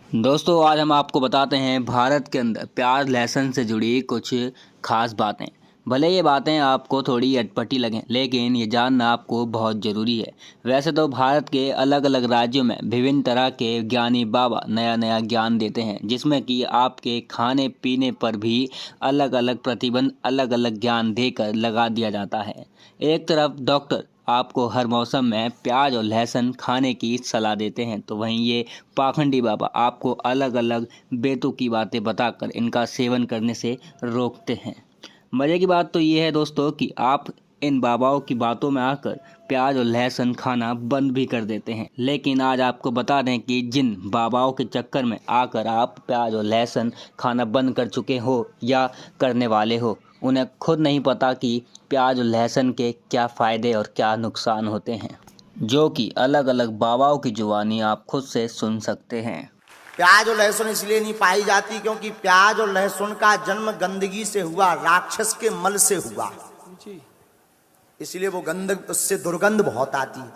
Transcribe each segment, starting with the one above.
दोस्तों आज हम आपको बताते हैं भारत के अंदर प्याज लहसुन से जुड़ी कुछ खास बातें। भले ये बातें आपको थोड़ी अटपटी लगें, लेकिन ये जानना आपको बहुत ज़रूरी है। वैसे तो भारत के अलग अलग राज्यों में विभिन्न तरह के ज्ञानी बाबा नया नया ज्ञान देते हैं, जिसमें कि आपके खाने पीने पर भी अलग अलग प्रतिबंध अलग अलग ज्ञान देकर लगा दिया जाता है। एक तरफ डॉक्टर आपको हर मौसम में प्याज और लहसुन खाने की सलाह देते हैं, तो वहीं ये पाखंडी बाबा आपको अलग अलग बेतुकी बातें बताकर इनका सेवन करने से रोकते हैं। मज़े की बात तो ये है दोस्तों कि आप इन बाबाओं की बातों में आकर प्याज और लहसुन खाना बंद भी कर देते हैं, लेकिन आज आपको बता दें कि जिन बाबाओं के चक्कर में आकर आप प्याज और लहसुन खाना बंद कर चुके हो या करने वाले हो, उन्हें खुद नहीं पता कि प्याज और लहसुन के क्या फ़ायदे और क्या नुकसान होते हैं, जो कि अलग अलग बाबाओं की जुबानी आप खुद से सुन सकते हैं। प्याज और लहसुन इसलिए नहीं पाई जाती क्योंकि प्याज और लहसुन का जन्म गंदगी से हुआ, राक्षस के मल से हुआ, इसलिए वो गंद, उससे दुर्गंध बहुत आती है।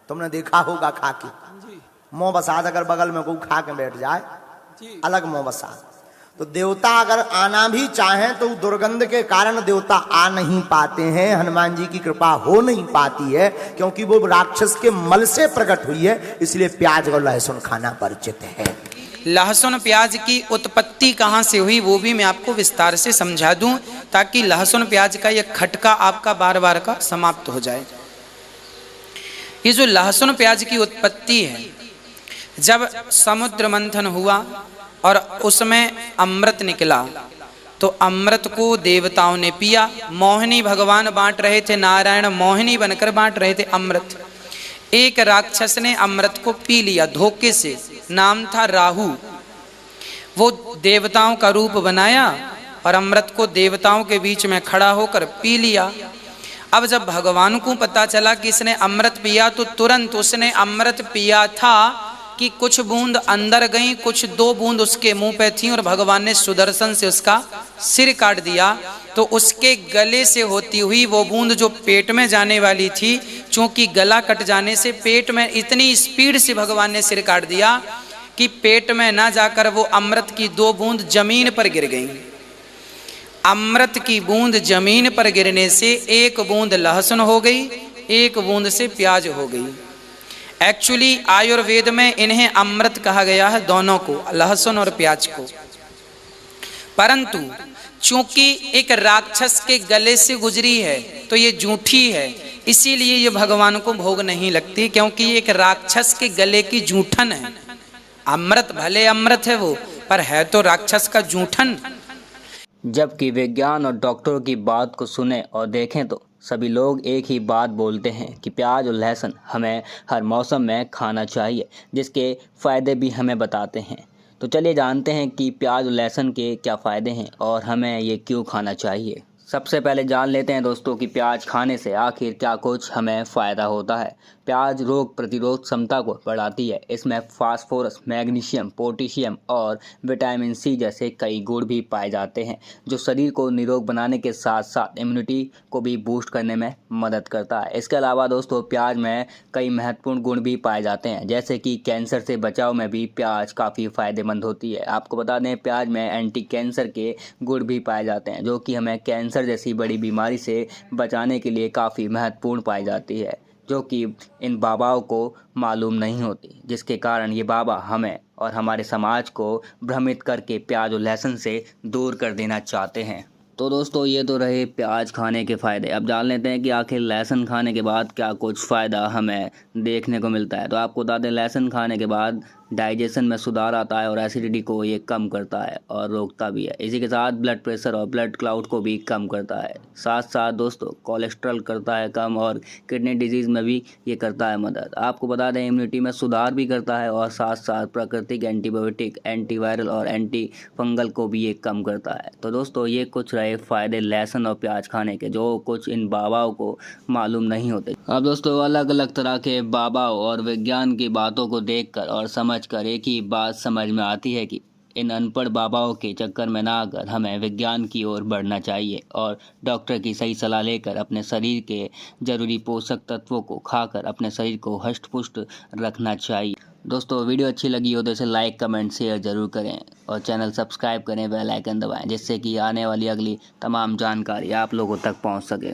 तुमने देखा होगा खा के मुंह बसात, अगर बगल में कोई खा के बैठ जाए अलग मुंह बसात। तो देवता अगर आना भी चाहें तो दुर्गंध के कारण देवता आ नहीं पाते हैं, हनुमान जी की कृपा हो नहीं पाती है, क्योंकि वो राक्षस के मल से प्रकट हुई है। इसलिए प्याज और लहसुन खाना परिचित है। लहसुन प्याज की उत्पत्ति कहाँ से हुई वो भी मैं आपको विस्तार से समझा दूं, ताकि लहसुन प्याज का यह खटका आपका बार बार का समाप्त हो जाए। ये जो लहसुन प्याज की उत्पत्ति है, जब समुद्र मंथन हुआ और उसमें अमृत निकला, तो अमृत को देवताओं ने पिया। मोहिनी भगवान बांट रहे थे, नारायण मोहिनी बनकर बांट रहे थे अमृत। एक राक्षस ने अमृत को पी लिया धोखे से, नाम था राहु। वो देवताओं का रूप बनाया और अमृत को देवताओं के बीच में खड़ा होकर पी लिया। अब जब भगवान को पता चला कि इसने अमृत पिया, तो तुरंत उसने अमृत पिया था कि कुछ बूंद अंदर गई, कुछ 2 बूंद उसके मुंह पे थी, और भगवान ने सुदर्शन से उसका सिर काट दिया। तो उसके गले से होती हुई वो बूंद जो पेट में जाने वाली थी, चूंकि गला कट जाने से पेट में इतनी स्पीड से भगवान ने सिर काट दिया कि पेट में ना जाकर वो अमृत की 2 बूंद जमीन पर गिर गई। अमृत की बूंद जमीन पर गिरने से 1 बूंद लहसुन हो गई, 1 बूंद से प्याज हो गई। एक्चुअली आयुर्वेद में इन्हें अमृत कहा गया है, दोनों को, लहसुन और प्याज को। परंतु चूंकि एक राक्षस के गले से गुजरी है तो ये जूठी है, इसीलिए ये भगवान को भोग नहीं लगती, क्योंकि ये एक राक्षस के गले की जूठन है। अमृत भले अमृत है वो, पर है तो राक्षस का जूठन। जबकि विज्ञान और डॉक्टरों की बात को सुने और देखें तो सभी लोग एक ही बात बोलते हैं कि प्याज और लहसुन हमें हर मौसम में खाना चाहिए, जिसके फ़ायदे भी हमें बताते हैं। तो चलिए जानते हैं कि प्याज और लहसुन के क्या फ़ायदे हैं और हमें ये क्यों खाना चाहिए। सबसे पहले जान लेते हैं दोस्तों कि प्याज खाने से आखिर क्या कुछ हमें फ़ायदा होता है। प्याज रोग प्रतिरोध क्षमता को बढ़ाती है। इसमें फास्फोरस, मैग्नीशियम, पोटेशियम और विटामिन सी जैसे कई गुण भी पाए जाते हैं, जो शरीर को निरोग बनाने के साथ साथ इम्यूनिटी को भी बूस्ट करने में मदद करता है। इसके अलावा दोस्तों प्याज में कई महत्वपूर्ण गुण भी पाए जाते हैं, जैसे कि कैंसर से बचाव में भी प्याज काफ़ी फ़ायदेमंद होती है। आपको बता दें प्याज में एंटी कैंसर के गुण भी पाए जाते हैं, जो कि हमें कैंसर जैसी बड़ी बीमारी से बचाने के लिए काफ़ी महत्वपूर्ण पाई जाती है, जो कि इन बाबाओं को मालूम नहीं होती, जिसके कारण ये बाबा हमें और हमारे समाज को भ्रमित करके प्याज और लहसुन से दूर कर देना चाहते हैं। तो दोस्तों ये तो रहे प्याज खाने के फ़ायदे। अब जान लेते हैं कि आखिर लहसुन खाने के बाद क्या कुछ फ़ायदा हमें देखने को मिलता है। तो आपको बता दें लहसुन खाने के बाद डाइजेशन में सुधार आता है और एसिडिटी को ये कम करता है और रोकता भी है। इसी के साथ ब्लड प्रेशर और ब्लड क्लाउड को भी कम करता है। साथ साथ दोस्तों कोलेस्ट्रॉल करता है कम और किडनी डिजीज़ में भी ये करता है मदद। आपको बता दें इम्यूनिटी में सुधार भी करता है और साथ साथ प्राकृतिक एंटीबायोटिक, एंटीवायरल और एंटी फंगल को भी ये कम करता है। तो दोस्तों ये कुछ रहे फ़ायदे लहसुन और प्याज खाने के, जो कुछ इन बाबाओं को मालूम नहीं होते। अब दोस्तों अलग अलग तरह के बाबाओं और विज्ञान की बातों को देखकर और समझकर एक ही बात समझ में आती है कि इन अनपढ़ बाबाओं के चक्कर में ना आकर हमें विज्ञान की ओर बढ़ना चाहिए और डॉक्टर की सही सलाह लेकर अपने शरीर के जरूरी पोषक तत्वों को खाकर अपने शरीर को हष्ट पुष्ट रखना चाहिए। दोस्तों वीडियो अच्छी लगी हो तो इसे लाइक कमेंट शेयर ज़रूर करें और चैनल सब्सक्राइब करें, बेल आइकन दबाएं, जिससे कि आने वाली अगली तमाम जानकारी आप लोगों तक पहुंच सके।